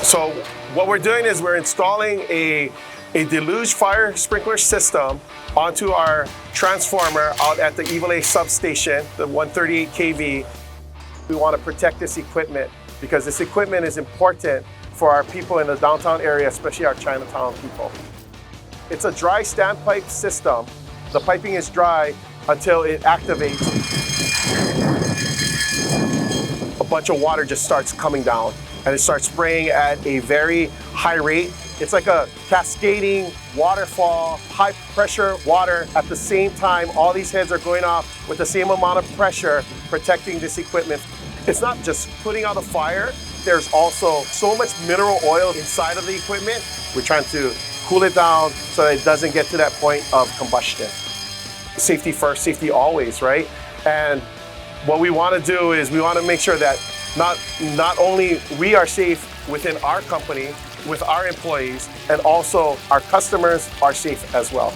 So what we're doing is we're installing a deluge fire sprinkler system onto our transformer out at the Evile substation, the 138 kV. We want to protect this equipment because this equipment is important for our people in the downtown area, especially our Chinatown people. It's a dry standpipe system. The piping is dry until it activates. A bunch of water just starts coming down and it starts spraying at a very high rate. It's like a cascading waterfall, high pressure water. At the same time, all these heads are going off with the same amount of pressure, protecting this equipment. It's not just putting out a fire, there's also so much mineral oil inside of the equipment. We're trying to cool it down so that it doesn't get to that point of combustion. Safety first, safety always, right? And what we want to do is we want to make sure that not only we are safe within our company, with our employees, and also our customers are safe as well.